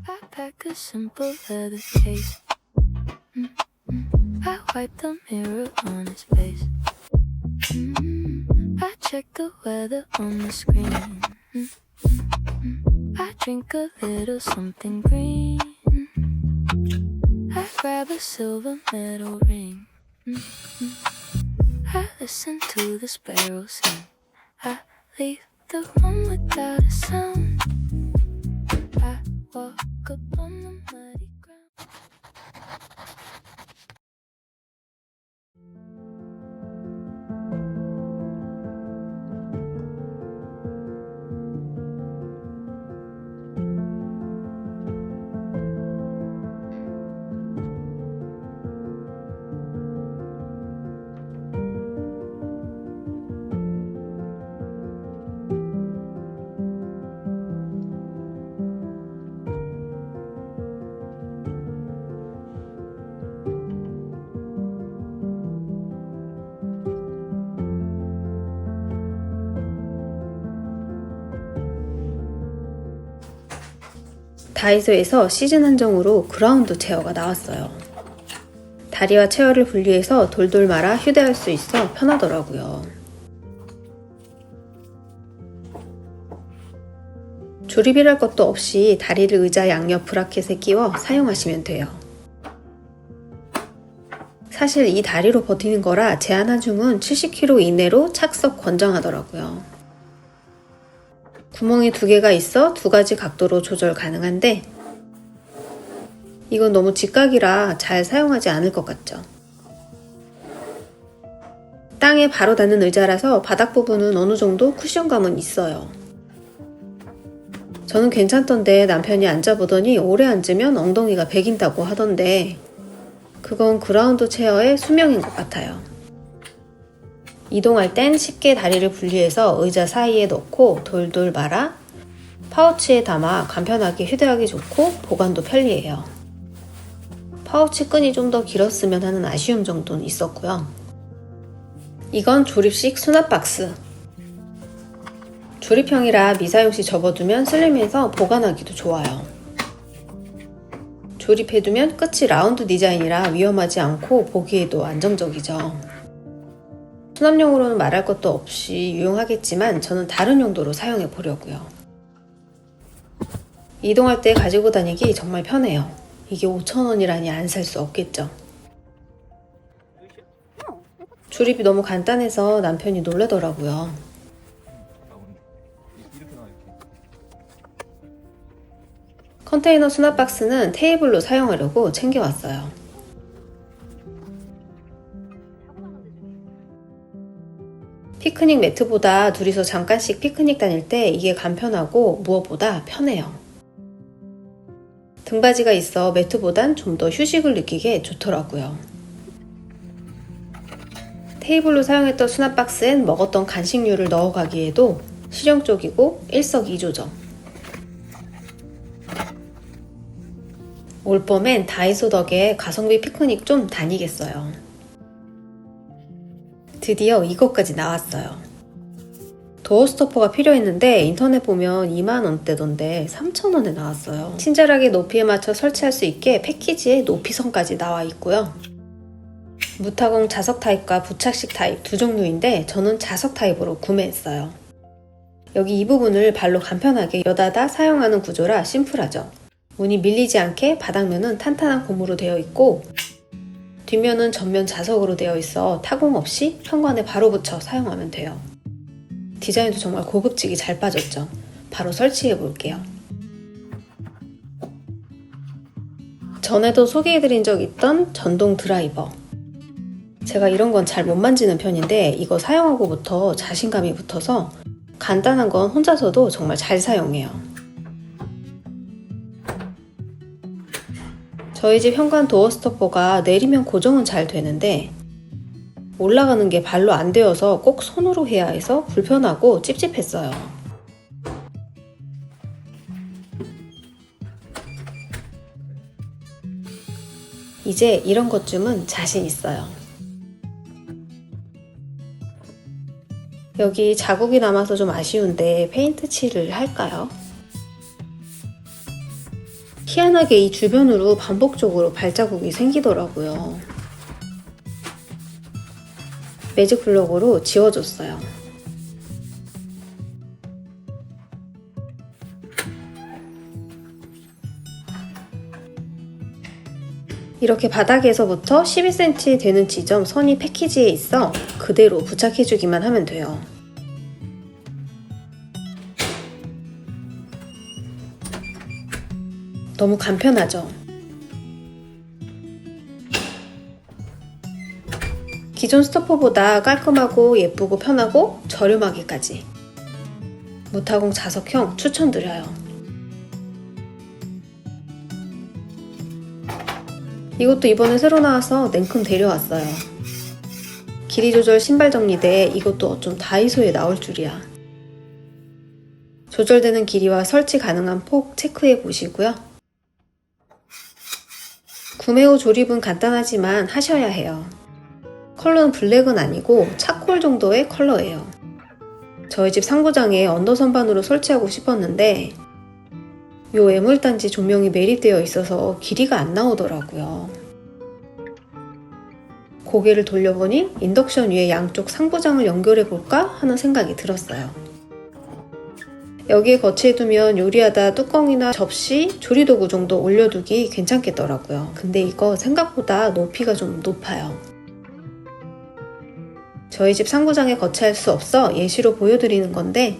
I pack a simple leather case. I wipe the mirror on his face. I check the weather on the screen. I drink a little something green. I grab a silver metal ring. I listen to the sparrows sing. I leave the room without a sound. I walk upon the muddy ground. 다이소에서 시즌 한정으로 그라운드 체어가 나왔어요. 다리와 체어를 분리해서 돌돌 말아 휴대할 수 있어 편하더라고요. 조립이랄 것도 없이 다리를 의자 양옆 브라켓에 끼워 사용하시면 돼요. 사실 이 다리로 버티는 거라 제한 하중은 70kg 이내로 착석 권장하더라고요. 구멍이 2개가 있어 2가지 각도로 조절 가능한데 이건 너무 직각이라 잘 사용하지 않을 것 같죠. 땅에 바로 닿는 의자라서 바닥 부분은 어느 정도 쿠션감은 있어요. 저는 괜찮던데 남편이 앉아보더니 오래 앉으면 엉덩이가 베긴다고 하던데 그건 그라운드 체어의 수명인 것 같아요. 이동할 땐 쉽게 다리를 분리해서 의자 사이에 넣고 돌돌 말아 파우치에 담아 간편하게 휴대하기 좋고 보관도 편리해요. 파우치 끈이 좀 더 길었으면 하는 아쉬움 정도는 있었고요. 이건 조립식 수납 박스. 조립형이라 미사용시 접어두면 슬림해서 보관하기도 좋아요. 조립해두면 끝이 라운드 디자인이라 위험하지 않고 보기에도 안정적이죠. 수납용으로는 말할 것도 없이 유용하겠지만 저는 다른 용도로 사용해 보려고요. 이동할 때 가지고 다니기 정말 편해요. 이게 5,000원이라니 안 살 수 없겠죠. 조립이 너무 간단해서 남편이 놀라더라고요. 컨테이너 수납 박스는 테이블로 사용하려고 챙겨왔어요. 피크닉 매트보다 둘이서 잠깐씩 피크닉 다닐 때 이게 간편하고 무엇보다 편해요. 등받이가 있어 매트보단 좀 더 휴식을 느끼게 좋더라고요. 테이블로 사용했던 수납 박스엔 먹었던 간식류를 넣어가기에도 실용적이고 일석이조죠. 올 봄엔 다이소 덕에 가성비 피크닉 좀 다니겠어요. 드디어 이것까지 나왔어요. 도어 스토퍼가 필요했는데 인터넷 보면 2만원대던데 3,000원에 나왔어요. 친절하게 높이에 맞춰 설치할 수 있게 패키지에 높이선까지 나와 있고요. 무타공 자석 타입과 부착식 타입 두 종류인데 저는 자석 타입으로 구매했어요. 여기 이 부분을 발로 간편하게 여닫아 사용하는 구조라 심플하죠. 문이 밀리지 않게 바닥면은 탄탄한 고무로 되어 있고 뒷면은 전면 자석으로 되어 있어 타공 없이 현관에 바로 붙여 사용하면 돼요. 디자인도 정말 고급지게 잘 빠졌죠. 바로 설치해 볼게요. 전에도 소개해드린 적 있던 전동 드라이버. 제가 이런 건 잘 못 만지는 편인데 이거 사용하고부터 자신감이 붙어서 간단한 건 혼자서도 정말 잘 사용해요. 저희 집 현관 도어 스토퍼가 내리면 고정은 잘 되는데 올라가는 게 발로 안 되어서 꼭 손으로 해야 해서 불편하고 찝찝했어요. 이제 이런 것쯤은 자신 있어요. 여기 자국이 남아서 좀 아쉬운데 페인트 칠을 할까요? 희한하게 이 주변으로 반복적으로 발자국이 생기더라고요. 매직 블럭으로 지워줬어요. 이렇게 바닥에서부터 12cm 되는 지점 선이 패키지에 있어 그대로 부착해주기만 하면 돼요. 너무 간편하죠? 기존 스토퍼보다 깔끔하고 예쁘고 편하고 저렴하기까지. 무타공 자석형 추천드려요. 이것도 이번에 새로 나와서 냉큼 데려왔어요. 길이 조절 신발 정리대에 이것도 어쩜 다이소에 나올 줄이야. 조절되는 길이와 설치 가능한 폭 체크해 보시고요. 구매 후 조립은 간단하지만 하셔야 해요. 컬러는 블랙은 아니고 차콜 정도의 컬러예요. 저희 집 상부장에 언더 선반으로 설치하고 싶었는데 요 애물단지 조명이 매립되어 있어서 길이가 안 나오더라고요. 고개를 돌려보니 인덕션 위에 양쪽 상부장을 연결해볼까 하는 생각이 들었어요. 여기에 거치해두면 요리하다 뚜껑이나 접시, 조리도구 정도 올려두기 괜찮겠더라고요. 근데 이거 생각보다 높이가 좀 높아요. 저희 집 상부장에 거치할 수 없어 예시로 보여드리는 건데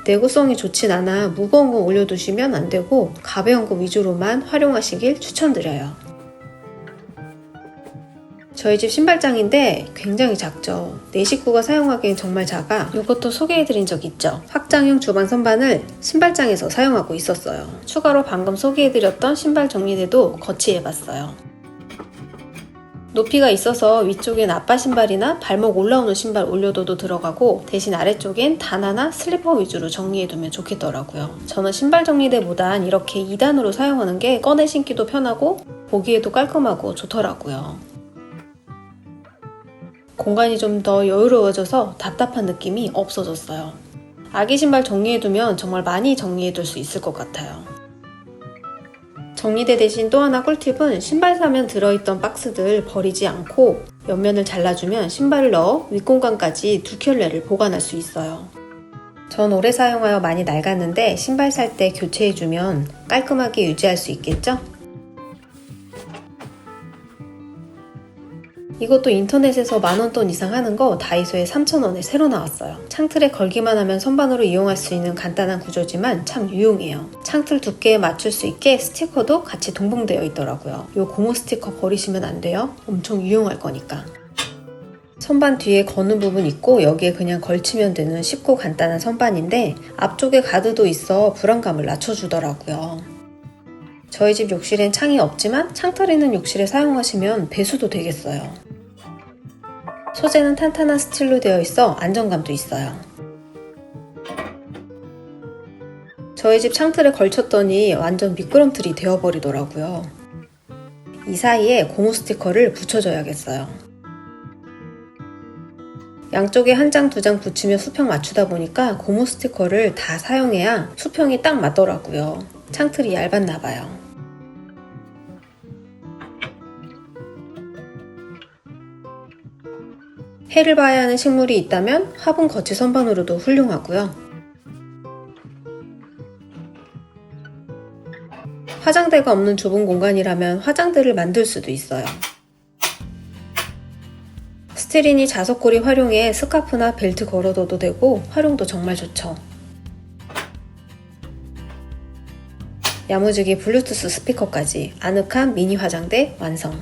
내구성이 좋진 않아 무거운 거 올려두시면 안 되고 가벼운 거 위주로만 활용하시길 추천드려요. 저희 집 신발장인데 굉장히 작죠. 4식구가 사용하기엔 정말 작아. 이것도 소개해드린 적 있죠. 확장형 주방 선반을 신발장에서 사용하고 있었어요. 추가로 방금 소개해드렸던 신발 정리대도 거치해봤어요. 높이가 있어서 위쪽엔 아빠 신발이나 발목 올라오는 신발 올려둬도 들어가고 대신 아래쪽엔 단화나 슬리퍼 위주로 정리해두면 좋겠더라고요. 저는 신발 정리대보단 이렇게 2단으로 사용하는 게 꺼내 신기도 편하고 보기에도 깔끔하고 좋더라고요. 공간이 좀 더 여유로워져서 답답한 느낌이 없어졌어요. 아기 신발 정리해두면 정말 많이 정리해둘 수 있을 것 같아요. 정리대 대신 또 하나 꿀팁은 신발 사면 들어있던 박스들 버리지 않고 옆면을 잘라주면 신발을 넣어 윗공간까지 2켤레를 보관할 수 있어요. 전 오래 사용하여 많이 낡았는데 신발 살 때 교체해주면 깔끔하게 유지할 수 있겠죠? 이것도 인터넷에서 만원 돈 이상 하는 거 다이소에 3,000원에 새로 나왔어요. 창틀에 걸기만 하면 선반으로 이용할 수 있는 간단한 구조지만 참 유용해요. 창틀 두께에 맞출 수 있게 스티커도 같이 동봉되어 있더라고요. 이 고무 스티커 버리시면 안 돼요. 엄청 유용할 거니까. 선반 뒤에 거는 부분 있고 여기에 그냥 걸치면 되는 쉽고 간단한 선반인데 앞쪽에 가드도 있어 불안감을 낮춰주더라고요. 저희 집 욕실엔 창이 없지만 창틀 있는 욕실에 사용하시면 배수도 되겠어요. 소재는 탄탄한 스틸로 되어 있어 안정감도 있어요. 저희 집 창틀에 걸쳤더니 완전 미끄럼틀이 되어버리더라고요. 이 사이에 고무 스티커를 붙여줘야겠어요. 양쪽에 한 장, 2장 붙이며 수평 맞추다 보니까 고무 스티커를 다 사용해야 수평이 딱 맞더라고요. 창틀이 얇았나 봐요. 해를 봐야 하는 식물이 있다면 화분 거치 선반으로도 훌륭하고요. 화장대가 없는 좁은 공간이라면 화장대를 만들 수도 있어요. 스티린이 자석고리 활용해 스카프나 벨트 걸어둬도 되고 활용도 정말 좋죠. 야무지게 블루투스 스피커까지 아늑한 미니 화장대 완성.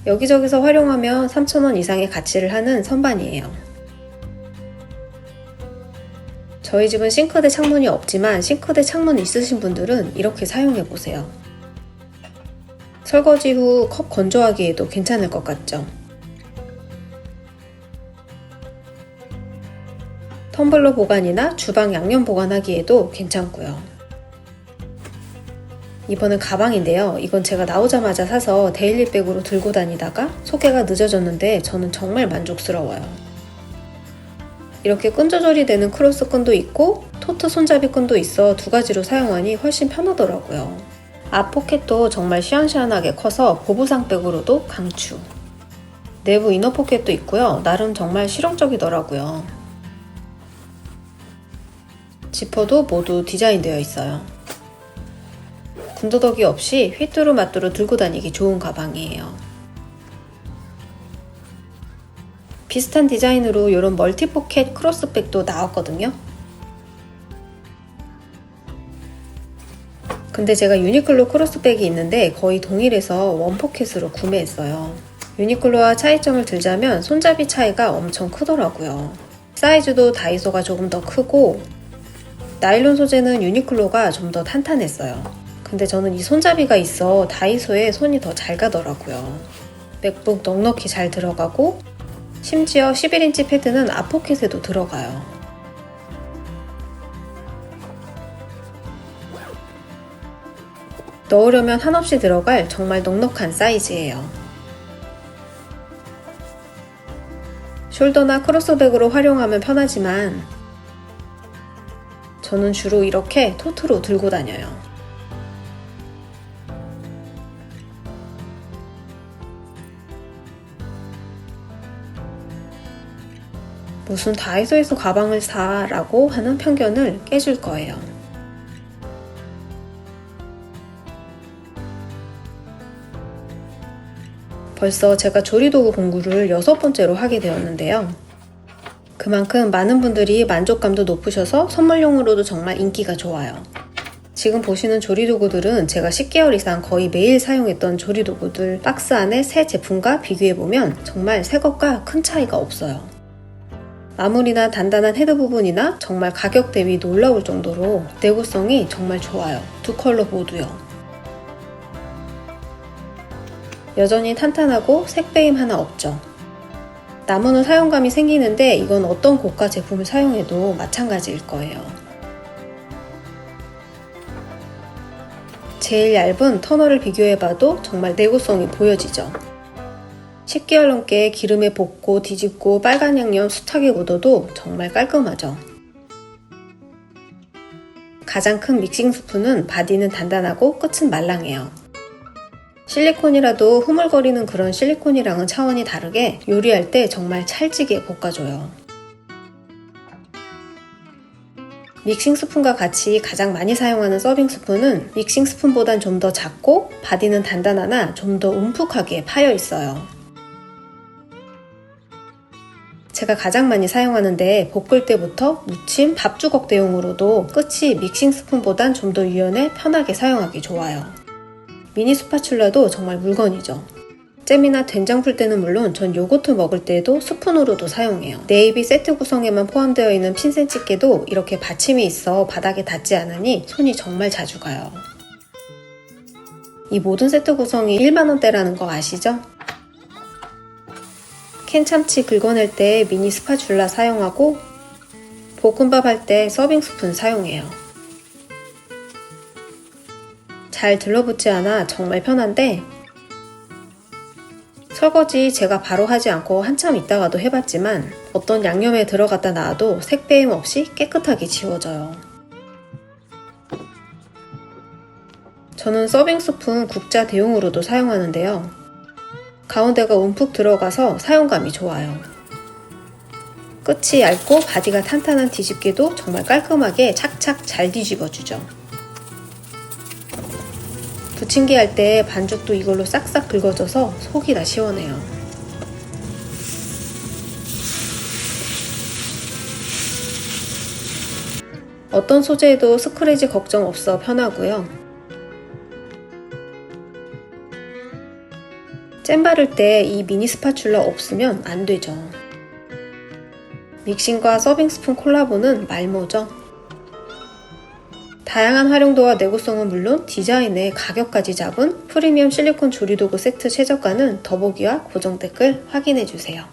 여기저기서 활용하면 3,000원 이상의 가치를 하는 선반이에요. 저희 집은 싱크대 창문이 없지만 싱크대 창문 있으신 분들은 이렇게 사용해보세요. 설거지 후 컵 건조하기에도 괜찮을 것 같죠? 텀블러 보관이나 주방 양념 보관하기에도 괜찮고요. 이번엔 가방인데요. 이건 제가 나오자마자 사서 데일리백으로 들고 다니다가 소개가 늦어졌는데 저는 정말 만족스러워요. 이렇게 끈 조절이 되는 크로스 끈도 있고 토트 손잡이 끈도 있어 두 가지로 사용하니 훨씬 편하더라고요. 앞 포켓도 정말 시원시원하게 커서 보부상백으로도 강추. 내부 이너 포켓도 있고요. 나름 정말 실용적이더라고요. 지퍼도 모두 디자인되어 있어요. 군더더기 없이 휘뚜루마뚜루 들고 다니기 좋은 가방이에요. 비슷한 디자인으로 이런 멀티포켓 크로스백도 나왔거든요. 근데 제가 유니클로 크로스백이 있는데 거의 동일해서 원포켓으로 구매했어요. 유니클로와 차이점을 들자면 손잡이 차이가 엄청 크더라고요. 사이즈도 다이소가 조금 더 크고 나일론 소재는 유니클로가 좀 더 탄탄했어요. 근데 저는 이 손잡이가 있어 다이소에 손이 더 잘 가더라고요. 맥북 넉넉히 잘 들어가고 심지어 11인치 패드는 앞포켓에도 들어가요. 넣으려면 한없이 들어갈 정말 넉넉한 사이즈예요. 숄더나 크로스백으로 활용하면 편하지만 저는 주로 이렇게 토트로 들고 다녀요. 무슨 다이소에서 가방을 사 라고 하는 편견을 깨줄 거예요. 벌써 제가 조리도구 공구를 6번째로 하게 되었는데요. 그만큼 많은 분들이 만족감도 높으셔서 선물용으로도 정말 인기가 좋아요. 지금 보시는 조리도구들은 제가 10개월 이상 거의 매일 사용했던 조리도구들 박스 안에 새 제품과 비교해보면 정말 새 것과 큰 차이가 없어요. 마무리나 단단한 헤드 부분이나 정말 가격 대비 놀라울 정도로 내구성이 정말 좋아요. 두 컬러 모두요. 여전히 탄탄하고 색배임 하나 없죠. 남은 후 사용감이 생기는데 이건 어떤 고가 제품을 사용해도 마찬가지일 거예요. 제일 얇은 터널을 비교해봐도 정말 내구성이 보여지죠. 10개월 넘게 기름에 볶고 뒤집고 빨간 양념 숱하게 묻어도 정말 깔끔하죠. 가장 큰 믹싱 스푼은 바디는 단단하고 끝은 말랑해요. 실리콘이라도 흐물거리는 그런 실리콘이랑은 차원이 다르게 요리할 때 정말 찰지게 볶아줘요. 믹싱 스푼과 같이 가장 많이 사용하는 서빙 스푼은 믹싱 스푼보단 좀 더 작고 바디는 단단하나 좀 더 움푹하게 파여 있어요. 제가 가장 많이 사용하는데 볶을 때부터 무침, 밥주걱 대용으로도 끝이 믹싱 스푼보단 좀 더 유연해 편하게 사용하기 좋아요. 미니 스파츌라도 정말 물건이죠. 잼이나 된장 풀 때는 물론 전 요거트 먹을 때도 스푼으로도 사용해요. 네이비 세트 구성에만 포함되어 있는 핀셋 집게도 이렇게 받침이 있어 바닥에 닿지 않으니 손이 정말 자주 가요. 이 모든 세트 구성이 1만원대라는 거 아시죠? 캔 참치 긁어낼 때 미니 스파츌라 사용하고 볶음밥 할 때 서빙 스푼 사용해요. 잘 들러붙지 않아 정말 편한데 설거지 제가 바로 하지 않고 한참 있다가도 해봤지만 어떤 양념에 들어갔다 놔도 색배임 없이 깨끗하게 지워져요. 저는 서빙 스푼 국자 대용으로도 사용하는데요. 가운데가 움푹 들어가서 사용감이 좋아요. 끝이 얇고 바디가 탄탄한 뒤집개도 정말 깔끔하게 착착 잘 뒤집어주죠. 부침개 할 때 반죽도 이걸로 싹싹 긁어져서 속이 다 시원해요. 어떤 소재에도 스크래치 걱정 없어 편하고요. 잼 바를 때 이 미니 스파츌라 없으면 안 되죠. 믹싱과 서빙 스푼 콜라보는 말모죠. 다양한 활용도와 내구성은 물론 디자인에 가격까지 잡은 프리미엄 실리콘 조리도구 세트 최저가는 더보기와 고정 댓글 확인해주세요.